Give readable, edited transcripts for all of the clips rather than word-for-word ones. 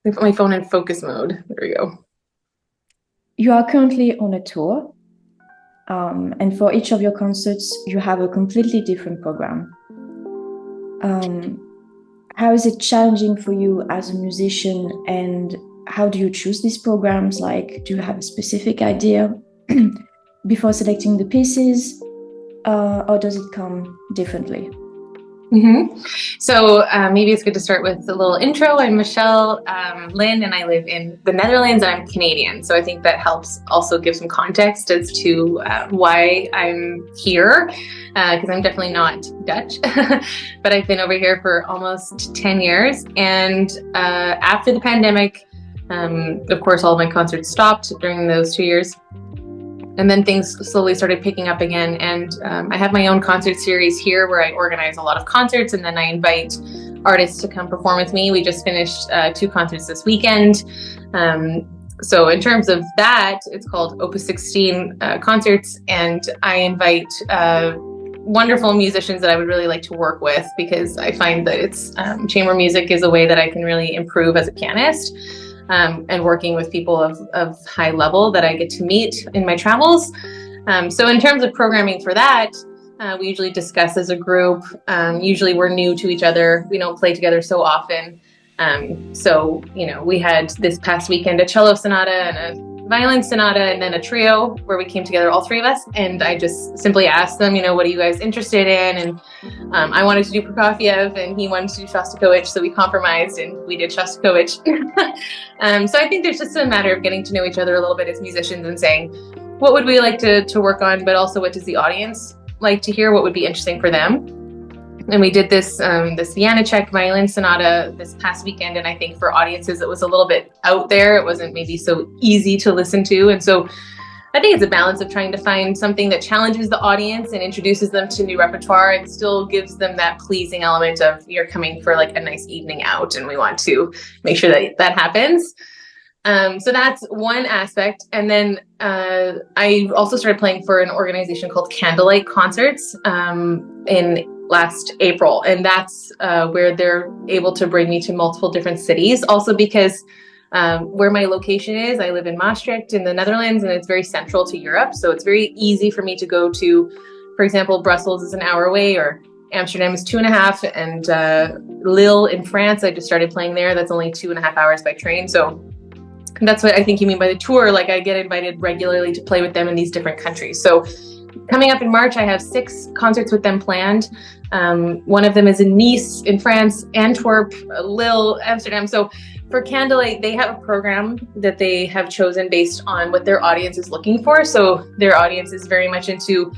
me put my phone in focus mode. There we go. You are currently on a tour, and for each of your concerts, you have a completely different program. How is it challenging for you as a musician, and how do you choose these programs? Like, do you have a specific idea before selecting the pieces, or does it come differently? So maybe it's good to start with a little intro. I'm Michelle Lynne, and I live in the Netherlands, and I'm Canadian. So I think that helps also give some context as to why I'm here, because I'm definitely not Dutch, but I've been over here for almost 10 years. And after the pandemic, of course, all of my concerts stopped during those 2 years. And then things slowly started picking up again. And I have my own concert series here where I organize a lot of concerts, and then I invite artists to come perform with me. We just finished 2 concerts this weekend. So in terms of that, it's called Opus 16 Concerts. And I invite wonderful musicians that I would really like to work with, because I find that it's chamber music is a way that I can really improve as a pianist. And working with people of high level that I get to meet in my travels. So in terms of programming for that, we usually discuss as a group. Usually we're new to each other. We don't play together so often. So, we had this past weekend a cello sonata and a violin sonata, and then a trio where we came together, all 3 of us. And I just simply asked them, what are you guys interested in? And I wanted to do Prokofiev, and he wanted to do Shostakovich. So we compromised and we did Shostakovich. So I think there's just a matter of getting to know each other a little bit as musicians and saying, what would we like to work on? But also, what does the audience like to hear? What would be interesting for them? And we did this Janacek violin sonata this past weekend. And I think for audiences, it was a little bit out there. It wasn't maybe so easy to listen to. And so I think it's a balance of trying to find something that challenges the audience and introduces them to new repertoire, and still gives them that pleasing element of, you're coming for like a nice evening out, and we want to make sure that happens. So that's one aspect. And then I also started playing for an organization called Candlelight Concerts in last April. And that's where they're able to bring me to multiple different cities. Also because where my location is, I live in Maastricht in the Netherlands, and it's very central to Europe. So it's very easy for me to go to, for example, Brussels is an hour away, or Amsterdam is 2.5, and Lille in France, I just started playing there. That's only 2.5 hours by train. So that's what I think you mean by the tour. Like, I get invited regularly to play with them in these different countries. So coming up in March, I have 6 concerts with them planned. One of them is in Nice in France, Antwerp, Lille, Amsterdam. So for Candlelight, they have a program that they have chosen based on what their audience is looking for. So their audience is very much into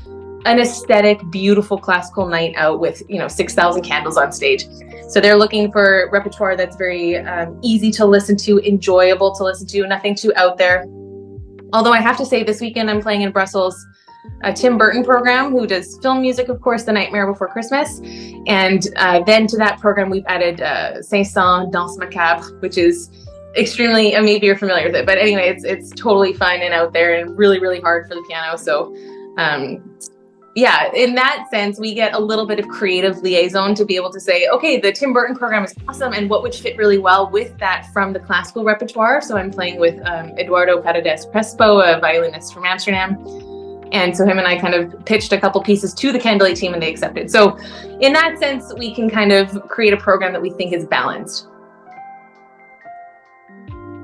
an aesthetic, beautiful classical night out with 6,000 candles on stage. So they're looking for repertoire that's very easy to listen to, enjoyable to listen to, nothing too out there. Although I have to say, this weekend I'm playing in Brussels a Tim Burton program, who does film music, of course, The Nightmare Before Christmas. And then to that program, we've added Saint-Saëns Danse Macabre, which is extremely, maybe you're familiar with it, but anyway, it's totally fun and out there and really, really hard for the piano. So yeah, in that sense, we get a little bit of creative liaison to be able to say, okay, the Tim Burton program is awesome, and what would fit really well with that from the classical repertoire. So I'm playing with Eduardo Paredes Crespo, a violinist from Amsterdam. And so him and I kind of pitched a couple pieces to the Candlelight team, and they accepted. So in that sense, we can kind of create a program that we think is balanced.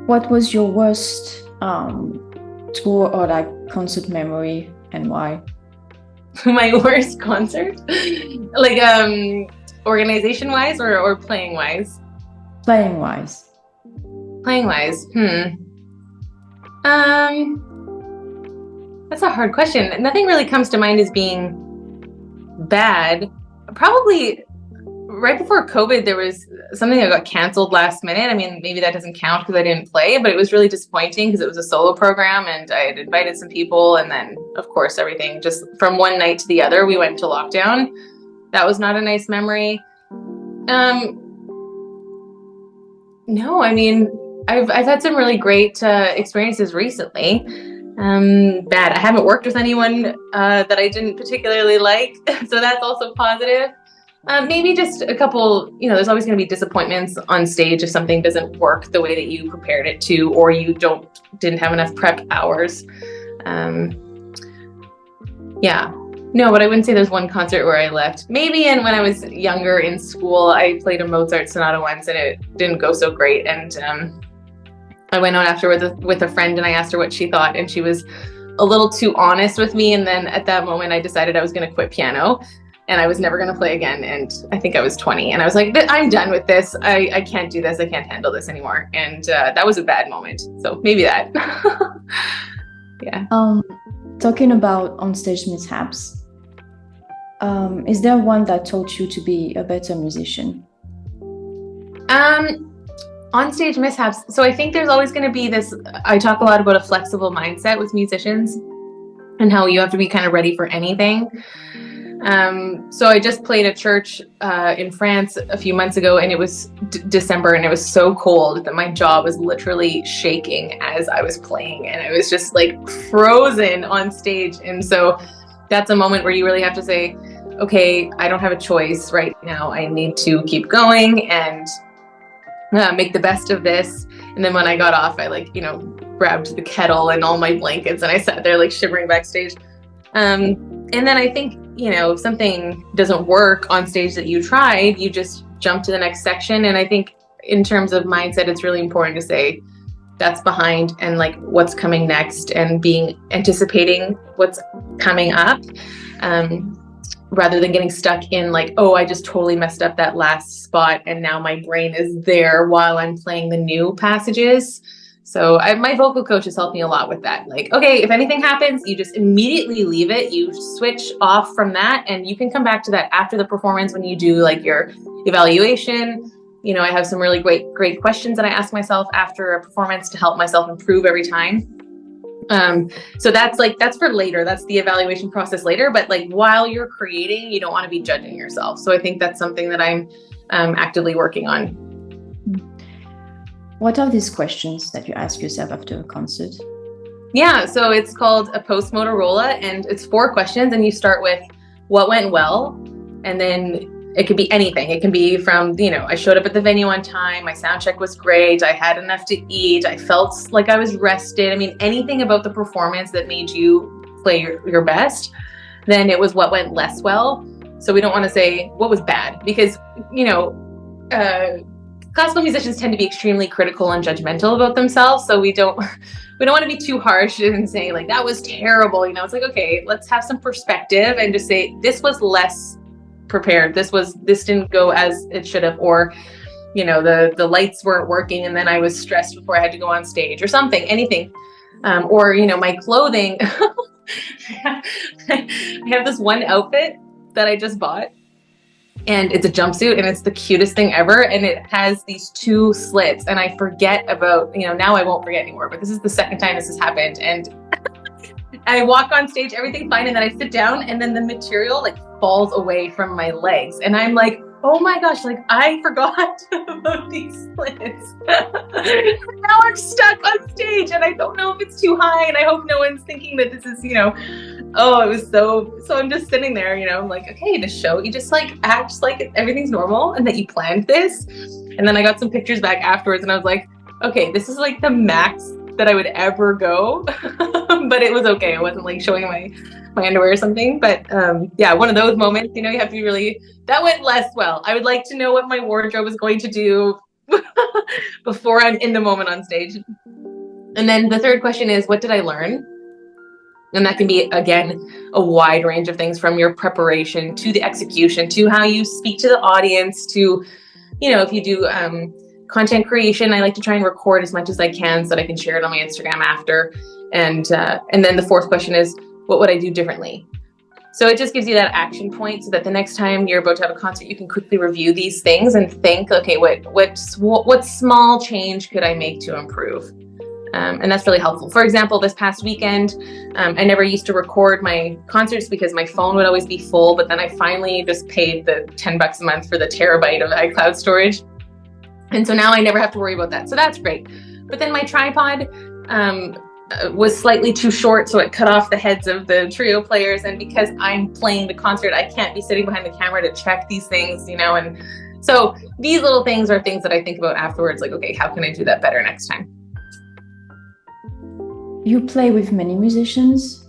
What was your worst tour or like concert memory, and why? My worst concert? Like organization wise or playing wise? Playing wise. Playing wise. That's a hard question. Nothing really comes to mind as being bad. Probably right before COVID, there was something that got canceled last minute. I mean, maybe that doesn't count because I didn't play, but it was really disappointing because it was a solo program, and I had invited some people. And then, of course, everything just from one night to the other, we went into lockdown. That was not a nice memory. No, I mean, I've had some really great experiences recently. Bad. I haven't worked with anyone that I didn't particularly like, so that's also positive. Maybe just a couple, there's always going to be disappointments on stage if something doesn't work the way that you prepared it to, or you didn't have enough prep hours. Yeah. No, but I wouldn't say there's one concert where I left. Maybe when I was younger in school, I played a Mozart sonata once and it didn't go so great. And I went out after with a friend and I asked her what she thought, and she was a little too honest with me. And then at that moment, I decided I was going to quit piano and I was never going to play again. And I think I was 20 and I was like, I'm done with this. I can't do this. I can't handle this anymore. And that was a bad moment. So maybe that. Yeah. Talking about onstage mishaps, is there one that taught you to be a better musician? Onstage mishaps. So I think there's always going to be this, I talk a lot about a flexible mindset with musicians and how you have to be kind of ready for anything. So I just played a church in France a few months ago, and it was December, and it was so cold that my jaw was literally shaking as I was playing, and I was just like frozen on stage. And so that's a moment where you really have to say, okay, I don't have a choice right now. I need to keep going and make the best of this. And then when I got off, I grabbed the kettle and all my blankets and I sat there like shivering backstage. And then I think, if something doesn't work on stage that you tried, you just jump to the next section. And I think in terms of mindset, it's really important to say that's behind and like what's coming next, and anticipating what's coming up. Rather than getting stuck in like, oh, I just totally messed up that last spot and now my brain is there while I'm playing the new passages. So my vocal coach has helped me a lot with that. Like, okay, if anything happens, you just immediately leave it. You switch off from that and you can come back to that after the performance when you do like your evaluation. I have some really great questions that I ask myself after a performance to help myself improve every time. So that's for later. That's the evaluation process later. But like while you're creating, you don't want to be judging yourself. So I think that's something that I'm actively working on. What are these questions that you ask yourself after a concert? Yeah, so it's called a post Motorola, and it's 4 questions. And you start with what went well, and then it could be anything. It can be from, I showed up at the venue on time. My sound check was great. I had enough to eat. I felt like I was rested. I mean, anything about the performance that made you play your best. Then it was what went less well. So we don't want to say what was bad, because, classical musicians tend to be extremely critical and judgmental about themselves. So we don't want to be too harsh and say like, that was terrible. It's like, okay, let's have some perspective and just say, this was less prepared. This didn't go as it should have, or the lights weren't working and then I was stressed before I had to go on stage or something, anything. Or my clothing. I have this one outfit that I just bought, and it's a jumpsuit and it's the cutest thing ever, and it has these 2 slits, and I forget about, now I won't forget anymore, but this is the second time this has happened, and I walk on stage, everything's fine, and then I sit down and then the material like falls away from my legs. And I'm like, oh my gosh, like I forgot about these slits. Now I'm stuck on stage and I don't know if it's too high, and I hope no one's thinking that this is, oh, it was so I'm just sitting there, I'm like, okay, the show, you just like act like everything's normal and that you planned this. And then I got some pictures back afterwards and I was like, okay, this is like the max that I would ever go. But it was okay. I wasn't like showing my underwear or something. But yeah, one of those moments, you have to be really, that went less well. I would like to know what my wardrobe is going to do before I'm in the moment on stage. And then the third question is, what did I learn? And that can be, again, a wide range of things, from your preparation to the execution to how you speak to the audience to, if you do content creation, I like to try and record as much as I can so that I can share it on my Instagram after. And then the fourth question is, what would I do differently? So it just gives you that action point so that the next time you're about to have a concert, you can quickly review these things and think, okay, what small change could I make to improve? And that's really helpful. For example, this past weekend, I never used to record my concerts because my phone would always be full, but then I finally just paid the $10 a month for the terabyte of iCloud storage. And so now I never have to worry about that. So that's great. But then my tripod, was slightly too short, so it cut off the heads of the trio players. And because I'm playing the concert, I can't be sitting behind the camera to check these things, and so these little things are things that I think about afterwards, like, okay, how can I do that better next time? You play with many musicians.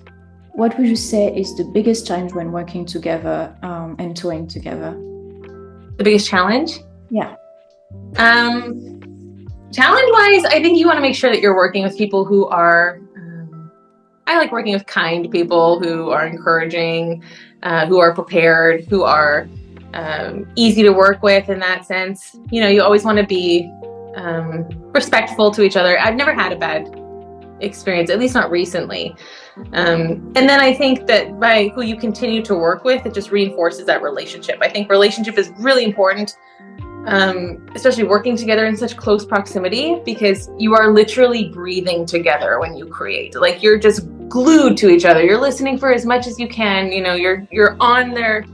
What would you say is the biggest challenge when working together and touring together? The biggest challenge? Yeah. Challenge-wise, I think you want to make sure that you're working with people who are, I like working with kind people who are encouraging, who are prepared, who are easy to work with in that sense. You always want to be respectful to each other. I've never had a bad experience, at least not recently. And then I think that by who you continue to work with, it just reinforces that relationship. I think relationship is really important, especially working together in such close proximity, because you are literally breathing together when you create. Like, you're just glued to each other. You're listening for as much as you can. You're on there.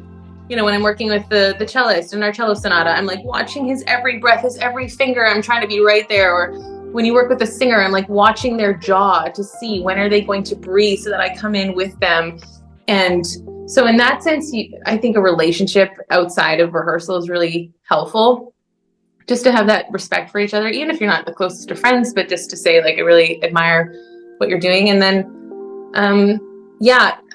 When I'm working with the cellist in our cello sonata, I'm like watching his every breath, his every finger. I'm trying to be right there. Or when you work with a singer, I'm like watching their jaw to see when are they going to breathe so that I come in with them. And so in that sense, I think a relationship outside of rehearsal is really helpful, just to have that respect for each other, even if you're not the closest of friends, but just to say, like, I really admire what you're doing. And then,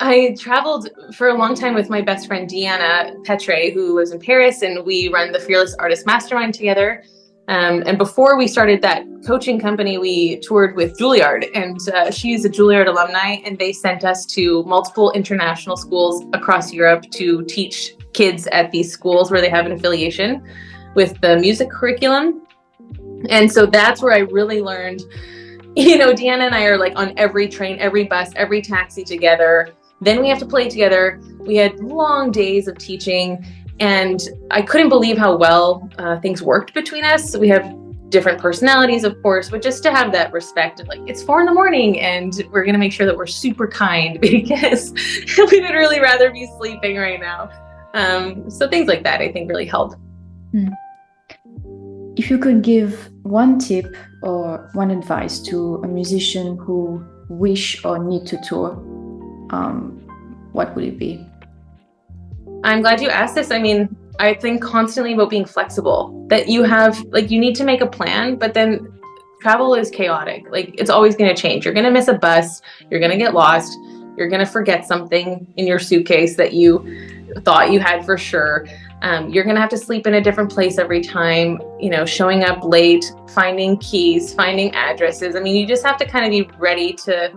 I traveled for a long time with my best friend, Candlelight, who lives in Paris, and we run the Fearless Artist Mastermind together. And before we started that coaching company, we toured with Juilliard, and she's a Juilliard alumni, and they sent us to multiple international schools across Europe to teach kids at these schools where they have an affiliation with the music curriculum. And so that's where I really learned, Deanna and I are like on every train, every bus, every taxi together. Then we have to play together. We had long days of teaching, and I couldn't believe how well things worked between us. We have different personalities, of course, but just to have that respect of, like, it's 4 a.m. and we're going to make sure that we're super kind because we would really rather be sleeping right now. So things like that, I think, really help. If you could give one tip or one advice to a musician who wish or need to tour, what would it be? I'm glad you asked this. I mean, I think constantly about being flexible, that you have, like, you need to make a plan, but then travel is chaotic. Like, it's always going to change. You're going to miss a bus. You're going to get lost. You're going to forget something in your suitcase that you thought you had for sure. You're going to have to sleep in a different place every time, showing up late, finding keys, finding addresses. I mean, you just have to kind of be ready to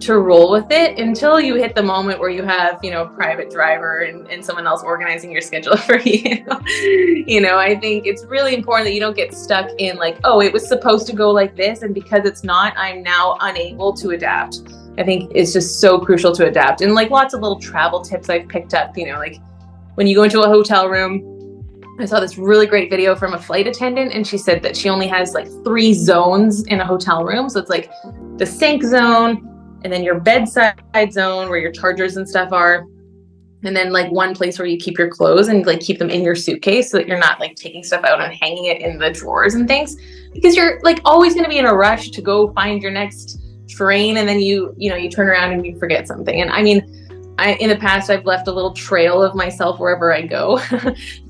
roll with it until you hit the moment where you have, a private driver and someone else organizing your schedule for you. I think it's really important that you don't get stuck in, like, oh, it was supposed to go like this, and because it's not, I'm now unable to adapt. I think it's just so crucial to adapt. And like lots of little travel tips I've picked up, like when you go into a hotel room, I saw this really great video from a flight attendant, and she said that she only has like 3 zones in a hotel room. So it's like the sink zone, and then your bedside zone where your chargers and stuff are, and then like one place where you keep your clothes and like keep them in your suitcase so that you're not like taking stuff out and hanging it in the drawers and things, because you're like always going to be in a rush to go find your next train, and then you turn around and you forget something. And I mean, in the past, I've left a little trail of myself wherever I go.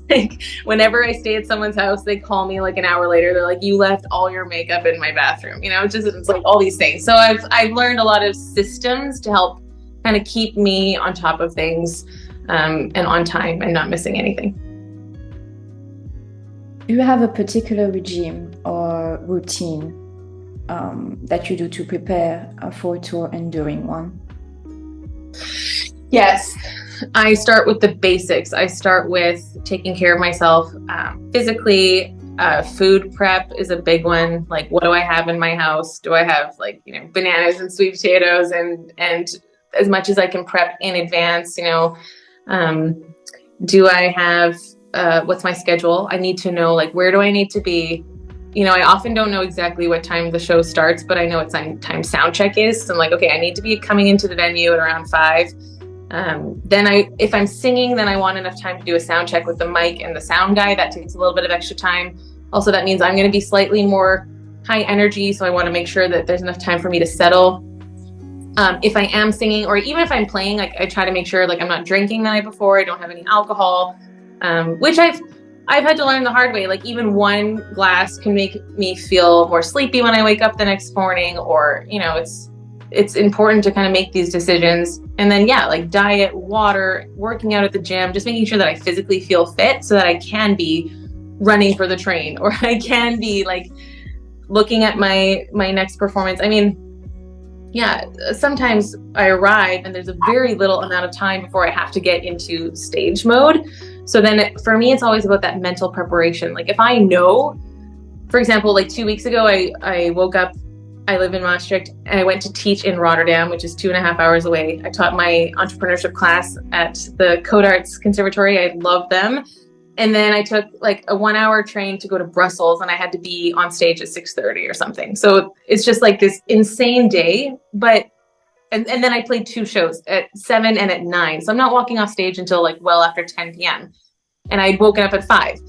Like whenever I stay at someone's house, they call me like an hour later. They're like, "You left all your makeup in my bathroom." It's like all these things. So I've learned a lot of systems to help kind of keep me on top of things and on time and not missing anything. Do you have a particular regime or routine that you do to prepare for a tour and during one? Yes, I start with the basics. I start with taking care of myself physically. Food prep is a big one. Like, what do I have in my house? Do I have bananas and sweet potatoes and as much as I can prep in advance? Do I have what's my schedule? I need to know, like, where do I need to be? I often don't know exactly what time the show starts, but I know what time sound check is. So I'm like, okay, I need to be coming into the venue at around 5. Then if I'm singing, then I want enough time to do a sound check with the mic and the sound guy. That takes a little bit of extra time. Also, that means I'm going to be slightly more high energy. So I want to make sure that there's enough time for me to settle. If I am singing, or even if I'm playing, like I try to make sure like I'm not drinking the night before, I don't have any alcohol, which I've had to learn the hard way. Like even one glass can make me feel more sleepy when I wake up the next morning, or, you know, it's important to kind of make these decisions. And then, yeah, like diet, water, working out at the gym, just making sure that I physically feel fit so that I can be running for the train, or I can be like looking at my next performance. I mean, yeah, sometimes I arrive and there's a very little amount of time before I have to get into stage mode. So then for me, it's always about that mental preparation. Like if I know, for example, like 2 weeks ago, I woke up, I live in Maastricht, and I went to teach in Rotterdam, which is 2.5 hours away. I taught my entrepreneurship class at the Code Arts Conservatory. I love them. And then I took like a 1-hour train to go to Brussels, and I had to be on stage at 6:30 or something. So it's just like this insane day. But and then I played 2 shows at 7 and at 9. So I'm not walking off stage until like well after 10 p.m. And I'd woken up at 5.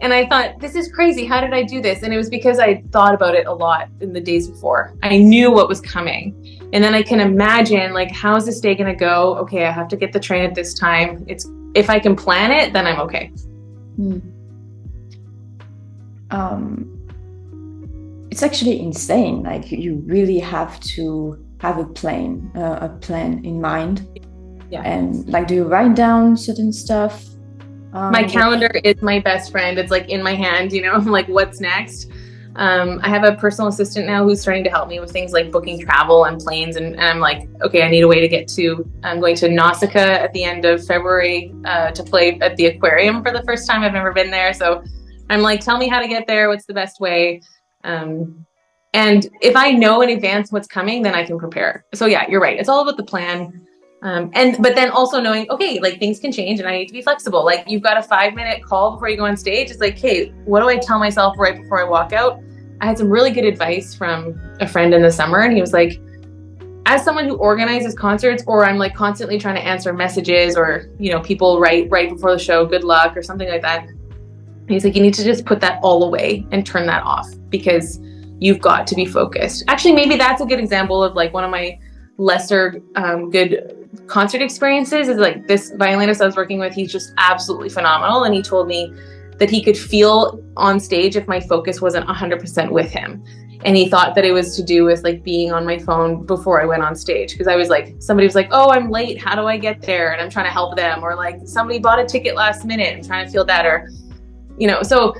And I thought, this is crazy. How did I do this? And it was because I thought about it a lot in the days before. I knew what was coming. And then I can imagine, like, how's this day going to go? Okay, I have to get the train at this time. If I can plan it, then I'm okay. It's actually insane. Like you really have to have a plan in mind. Yeah. And like, do you write down certain stuff? My calendar is my best friend. It's like in my hand, you know, I'm like, what's next? I have a personal assistant now who's starting to help me with things like booking travel and planes. And I'm like, okay, I need a way to get to, I'm going to Nausicaa at the end of February to play at the aquarium for the first time. I've never been there. So I'm like, tell me how to get there. What's the best way? And if I know in advance what's coming, then I can prepare. So yeah, you're right. It's all about the plan. But then also knowing, okay, like things can change and I need to be flexible. Like you've got a 5-minute call before you go on stage. It's like, hey, what do I tell myself right before I walk out? I had some really good advice from a friend in the summer, and he was like, as someone who organizes concerts, or I'm like constantly trying to answer messages, or, you know, people write right before the show, good luck or something like that. He's like, you need to just put that all away and turn that off, because you've got to be focused. Actually, maybe that's a good example of like one of my lesser good concert experiences is like this violinist I was working with. He's just absolutely phenomenal. And he told me that he could feel on stage if my focus wasn't 100% with him. And he thought that it was to do with like being on my phone before I went on stage. Because I was like, somebody was like, oh, I'm late. How do I get there? And I'm trying to help them. Or like somebody bought a ticket last minute. I'm trying to feel that. Or, you know, so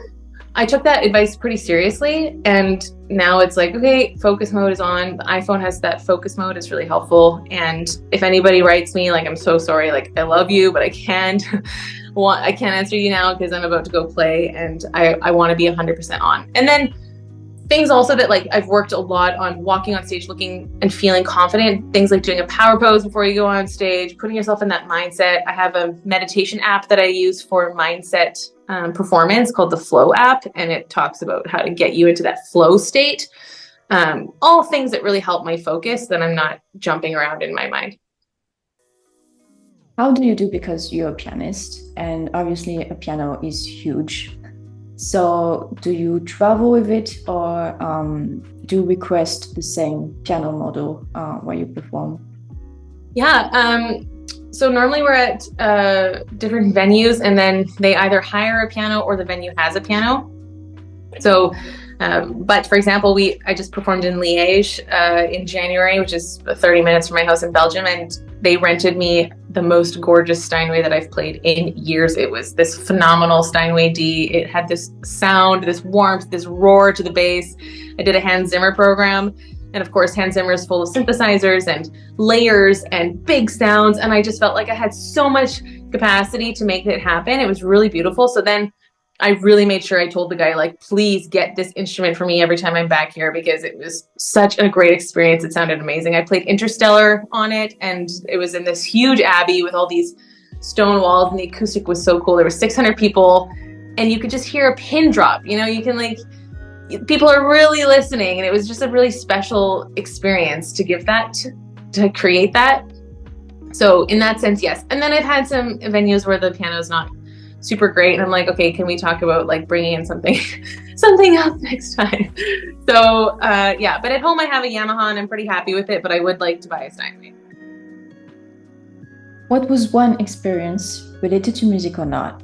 I took that advice pretty seriously. And now it's like, okay, focus mode is on. The iPhone has that focus mode. It's really helpful. And if anybody writes me, like, I'm so sorry, like, I love you, but I can't answer you now because I'm about to go play, and I want to be 100% on. And then things also that like I've worked a lot on walking on stage, looking and feeling confident, things like doing a power pose before you go on stage, putting yourself in that mindset. I have a meditation app that I use for mindset performance called the Flow app, and it talks about how to get you into that flow state. All things that really help my focus, then I'm not jumping around in my mind. How do you do, because you're a pianist and obviously a piano is huge. So do you travel with it, or do you request the same piano model where you perform? Yeah. So normally we're at different venues, and then they either hire a piano or the venue has a piano. So, but for example, I just performed in Liège in January, which is 30 minutes from my house in Belgium, and they rented me the most gorgeous Steinway that I've played in years. It was this phenomenal Steinway D. It had this sound, this warmth, this roar to the bass. I did a Hans Zimmer program. And of course, Hans Zimmer is full of synthesizers and layers and big sounds. And I just felt like I had so much capacity to make it happen. It was really beautiful. So then I really made sure I told the guy, like, please get this instrument for me every time I'm back here, because it was such a great experience. It sounded amazing. I played Interstellar on it, and it was in this huge abbey with all these stone walls, and the acoustic was so cool. There were 600 people, and you could just hear a pin drop. You know, you can like, people are really listening, and it was just a really special experience to give that, to create that. So in that sense, yes. And then I've had some venues where the piano is not super great. And I'm like, okay, can we talk about like bringing in something, something else next time? So yeah, but at home I have a Yamaha and I'm pretty happy with it, but I would like to buy a Steinway. What was one experience related to music or not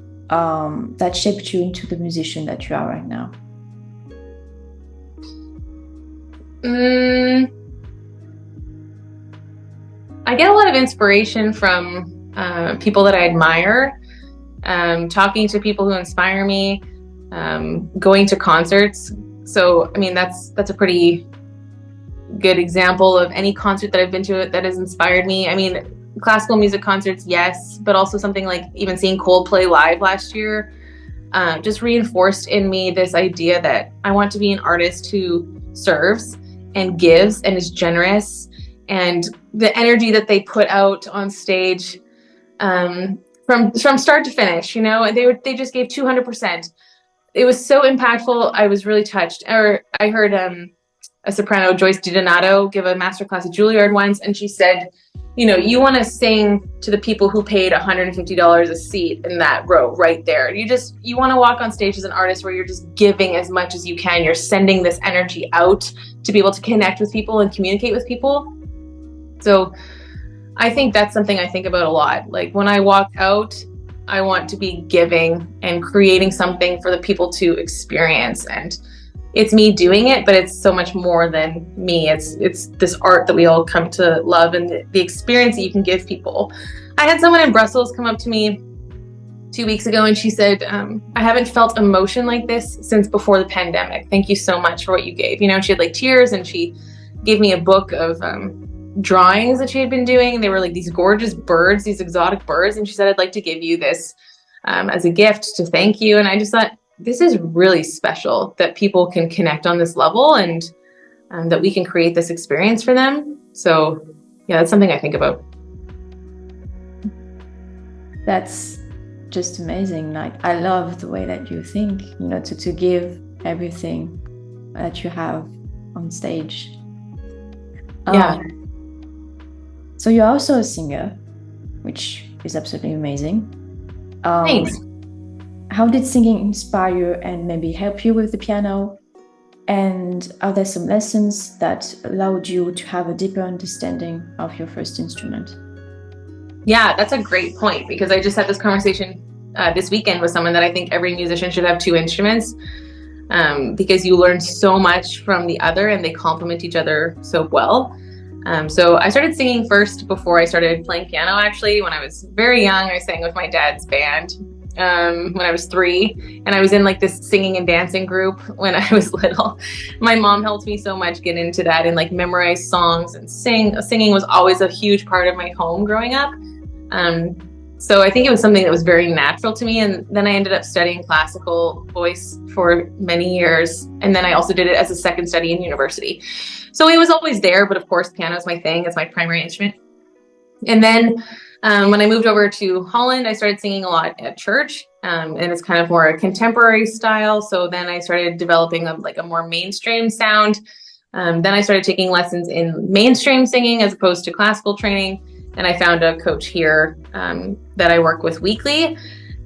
that shaped you into the musician that you are right now? I get a lot of inspiration from people that I admire, talking to people who inspire me, going to concerts. So, I mean, that's a pretty good example of any concert that I've been to that has inspired me. I mean, classical music concerts, yes, but also something like even seeing Coldplay live last year just reinforced in me this idea that I want to be an artist who serves and gives and is generous, and the energy that they put out on stage from start to finish, you know, and they just gave 200%. It was so impactful. I was really touched. Or I heard a soprano, Joyce DiDonato, give a masterclass at Juilliard once, and she said, you know, you want to sing to the people who paid $150 a seat in that row right there. You want to walk on stage as an artist where you're just giving as much as you can. You're sending this energy out to be able to connect with people and communicate with people. So I think that's something I think about a lot. Like when I walk out, I want to be giving and creating something for the people to experience. And it's me doing it, but it's so much more than me. It's this art that we all come to love and the experience that you can give people. I had someone in Brussels come up to me 2 weeks ago and she said, I haven't felt emotion like this since before the pandemic. Thank you so much for what you gave. You know, she had like tears, and she gave me a book of drawings that she had been doing. And they were like these gorgeous birds, these exotic birds. And she said, I'd like to give you this as a gift to thank you. And I just thought, this is really special that people can connect on this level, and that we can create this experience for them. So yeah, that's something I think about. That's just amazing. Like, I love the way that you think, you know, to give everything that you have on stage. Yeah. So you're also a singer, which is absolutely amazing. Thanks. How did singing inspire you and maybe help you with the piano? And are there some lessons that allowed you to have a deeper understanding of your first instrument? Yeah, that's a great point, because I just had this conversation this weekend with someone that I think every musician should have 2 instruments, because you learn so much from the other and they complement each other so well. So I started singing first before I started playing piano. Actually, when I was very young, I sang with my dad's band when I was 3, and I was in like this singing and dancing group when I was little. My mom helped me so much get into that and like memorize songs and sing. Singing was always a huge part of my home growing up. So I think it was something that was very natural to me. And then I ended up studying classical voice for many years. And then I also did it as a second study in university. So it was always there, but of course, piano is my thing. It's my primary instrument. And then when I moved over to Holland, I started singing a lot at church, and it's kind of more a contemporary style. So then I started developing a more mainstream sound. Then I started taking lessons in mainstream singing as opposed to classical training. And I found a coach here that I work with weekly.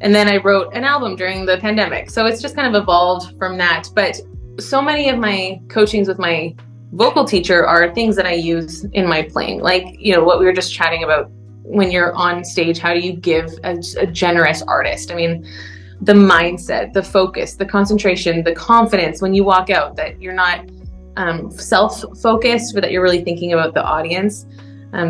And then I wrote an album during the pandemic. So it's just kind of evolved from that. But so many of my coachings with my vocal teacher are things that I use in my playing. Like, you know, what we were just chatting about when you're on stage, how do you give a generous artist? I mean, the mindset, the focus, the concentration, the confidence when you walk out, that you're not self-focused, but that you're really thinking about the audience.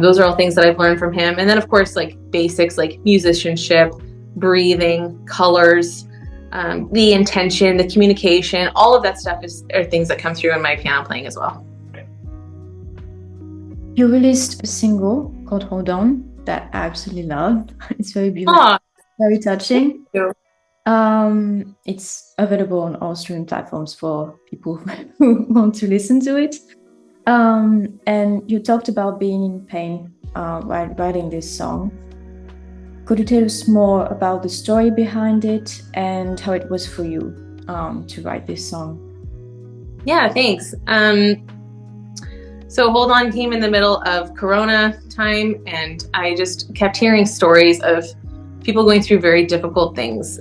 Those are all things that I've learned from him. And then of course, like basics like musicianship, breathing, colors, the intention, the communication, all of that stuff are things that come through in my piano playing as well. You released a single called Hold On that I absolutely love. It's very beautiful, Aww. Very touching. Thank you. It's available on all streaming platforms for people who want to listen to it. And you talked about being in pain while writing this song. Could you tell us more about the story behind it and how it was for you to write this song? Yeah, thanks. So Hold On came in the middle of Corona time, and I just kept hearing stories of people going through very difficult things.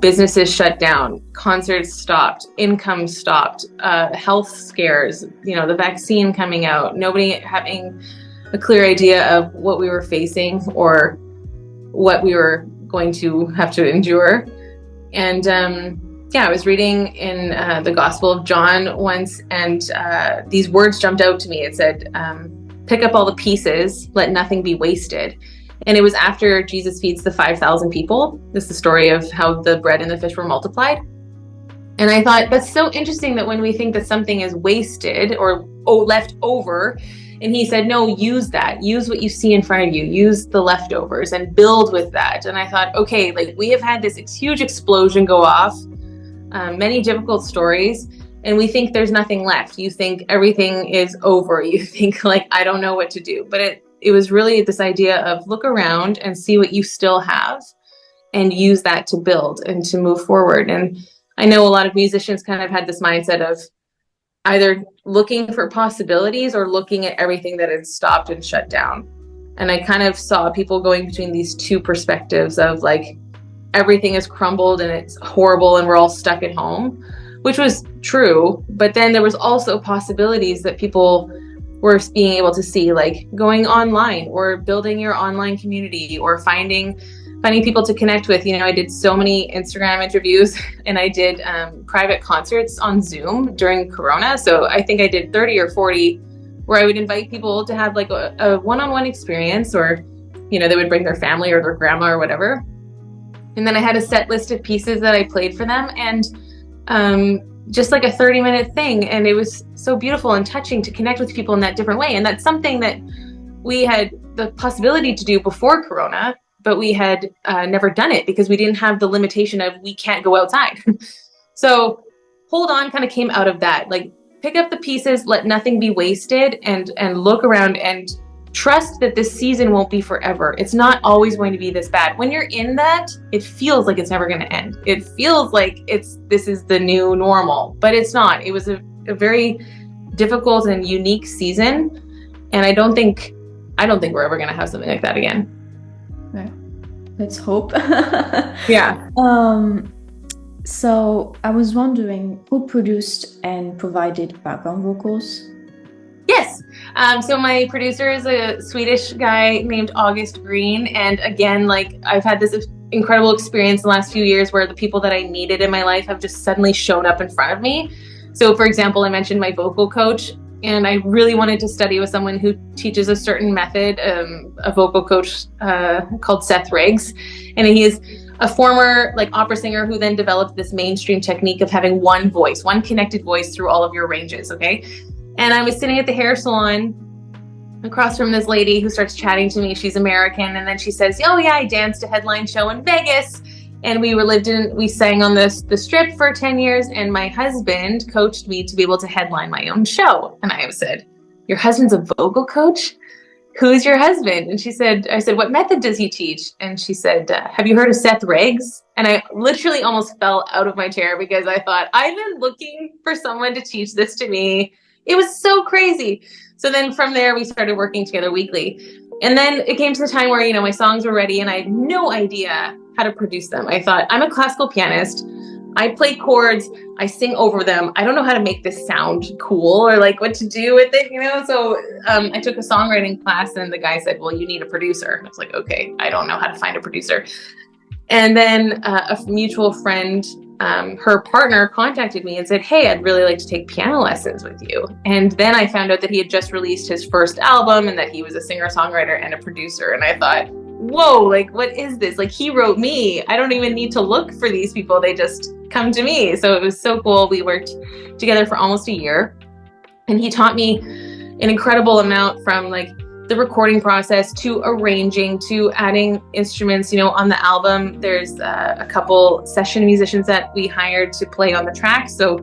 Businesses shut down, concerts stopped, income stopped, health scares, the vaccine coming out, nobody having a clear idea of what we were facing or what we were going to have to endure. And I was reading in the Gospel of John once, and these words jumped out to me. It said, pick up all the pieces, let nothing be wasted. And it was after Jesus feeds the 5,000 people. This is the story of how the bread and the fish were multiplied. And I thought, that's so interesting that when we think that something is wasted or left over, and he said, no, use that. Use what you see in front of you. Use the leftovers and build with that. And I thought, okay, like we have had this huge explosion go off, many difficult stories, and we think there's nothing left. You think everything is over. You think like, I don't know what to do. But it was really this idea of look around and see what you still have and use that to build and to move forward. And I know a lot of musicians kind of had this mindset of either looking for possibilities or looking at everything that had stopped and shut down. And I kind of saw people going between these two perspectives of like, everything has crumbled and it's horrible and we're all stuck at home, which was true. But then there was also possibilities that people were being able to see, like going online or building your online community or finding people to connect with. I did so many Instagram interviews and I did private concerts on Zoom during Corona. So I think I did 30 or 40 where I would invite people to have like a one-on-one experience, or, they would bring their family or their grandma or whatever. And then I had a set list of pieces that I played for them, and just like a 30-minute thing. And it was so beautiful and touching to connect with people in that different way. And that's something that we had the possibility to do before Corona, but we had never done it because we didn't have the limitation of we can't go outside. So Hold On kind of came out of that, like pick up the pieces, let nothing be wasted, and look around and trust that this season won't be forever. It's not always going to be this bad. When you're in that, it feels like it's never going to end. It feels like this is the new normal, but it's not. It was a very difficult and unique season. And I don't think we're ever going to have something like that again. Yeah. Let's hope. Yeah. So I was wondering, who produced and provided background vocals? Yes. So my producer is a Swedish guy named August Green. And again, like I've had this incredible experience the last few years where the people that I needed in my life have just suddenly shown up in front of me. So for example, I mentioned my vocal coach, and I really wanted to study with someone who teaches a certain method, a vocal coach called Seth Riggs. And he is a former like opera singer who then developed this mainstream technique of having one voice, one connected voice through all of your ranges. Okay. And I was sitting at the hair salon across from this lady who starts chatting to me. She's American. And then she says, oh yeah, I danced a headline show in Vegas. And we sang on the Strip for 10 years. And my husband coached me to be able to headline my own show. And I said, your husband's a vocal coach? Who's your husband? And I said, what method does he teach? And she said, have you heard of Seth Riggs? And I literally almost fell out of my chair because I thought, I've been looking for someone to teach this to me. It was so crazy. So then from there, we started working together weekly. And then it came to the time where, my songs were ready and I had no idea how to produce them. I thought, I'm a classical pianist. I play chords. I sing over them. I don't know how to make this sound cool or like what to do with it, So I took a songwriting class and the guy said, well, you need a producer. I was like, okay, I don't know how to find a producer. And then a mutual friend, her partner contacted me and said, hey, I'd really like to take piano lessons with you. And then I found out that he had just released his first album and that he was a singer-songwriter and a producer. And I thought, whoa, like, what is this? Like, he wrote me. I don't even need to look for these people. They just come to me. So it was so cool. We worked together for almost a year. And he taught me an incredible amount, from like the recording process to arranging to adding instruments. On the album, there's a couple session musicians that we hired to play on the track. So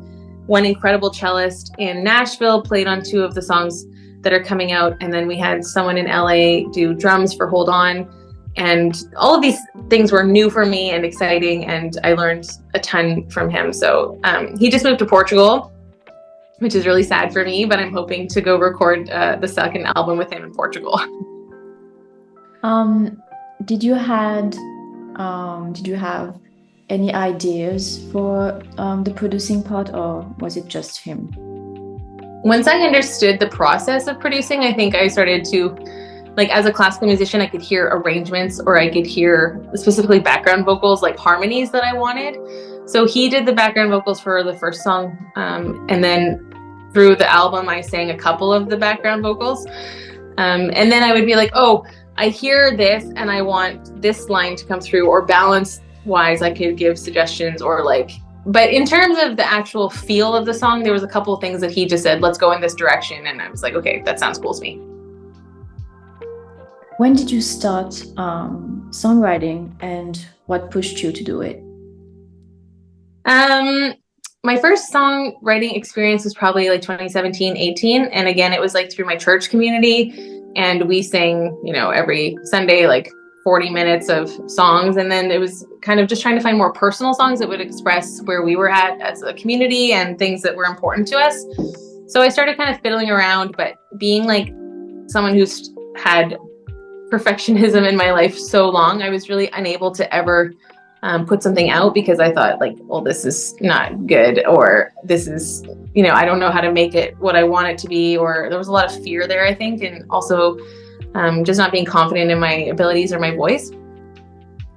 one incredible cellist in Nashville played on 2 of the songs that are coming out. And then we had someone in LA do drums for Hold On. And all of these things were new for me and exciting. And I learned a ton from him. So he just moved to Portugal, which is really sad for me, but I'm hoping to go record the second album with him in Portugal. did you had did you have any ideas for the producing part, or was it just him? Once I understood the process of producing, I think I started to, like, as a classical musician, I could hear arrangements, or I could hear specifically background vocals, like harmonies that I wanted. So he did the background vocals for the first song. And then through the album, I sang a couple of the background vocals. And then I would be like, oh, I hear this and I want this line to come through, or balance wise, I could give suggestions, or like, but in terms of the actual feel of the song, there was a couple of things that he just said, let's go in this direction. And I was like, okay, that sounds cool to me. When did you start songwriting, and what pushed you to do it? My first songwriting experience was probably like 2017, 18. And again, it was like through my church community. And we sang, every Sunday, like 40 minutes of songs. And then it was kind of just trying to find more personal songs that would express where we were at as a community and things that were important to us. So I started kind of fiddling around, but being like someone who's had perfectionism in my life so long, I was really unable to ever put something out, because I thought like, well, this is not good, or this is, I don't know how to make it what I want it to be, or there was a lot of fear there, I think, and also just not being confident in my abilities or my voice.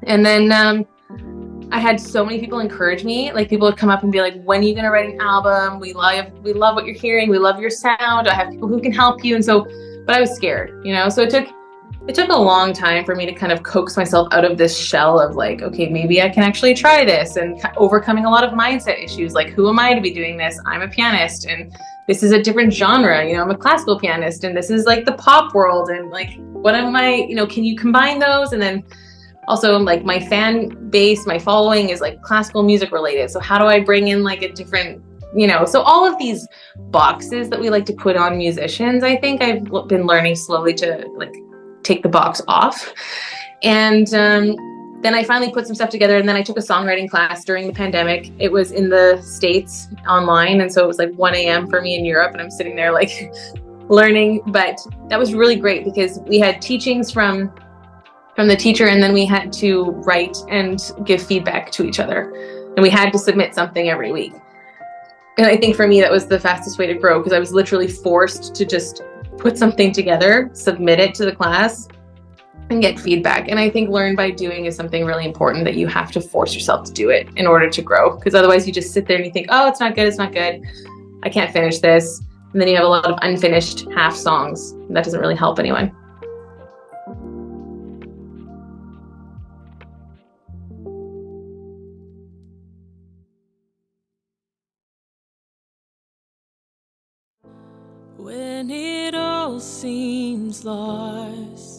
And then I had so many people encourage me. Like, people would come up and be like, when are you going to write an album? We love what you're hearing. We love your sound. I have people who can help you. And so, but I was scared, so it took a long time for me to kind of coax myself out of this shell of like, okay, maybe I can actually try this, and overcoming a lot of mindset issues. Like, who am I to be doing this? I'm a pianist, and this is a different genre. I'm a classical pianist, and this is like the pop world. And like, what am I, can you combine those? And then also, like, my fan base, my following is like classical music related. So how do I bring in like a different, so all of these boxes that we like to put on musicians, I think I've been learning slowly to like take the box off. And then I finally put some stuff together, and then I took a songwriting class during the pandemic. It was in the States online, and so it was like 1 a.m. for me in Europe, and I'm sitting there like learning. But that was really great, because we had teachings from the teacher, and then we had to write and give feedback to each other, and we had to submit something every week. And I think for me, that was the fastest way to grow, because I was literally forced to just put something together, submit it to the class, and get feedback. And I think learn by doing is something really important, that you have to force yourself to do it in order to grow, because otherwise you just sit there and you think, oh, it's not good, I can't finish this. And then you have a lot of unfinished half songs. That doesn't really help anyone. When it all seems lost,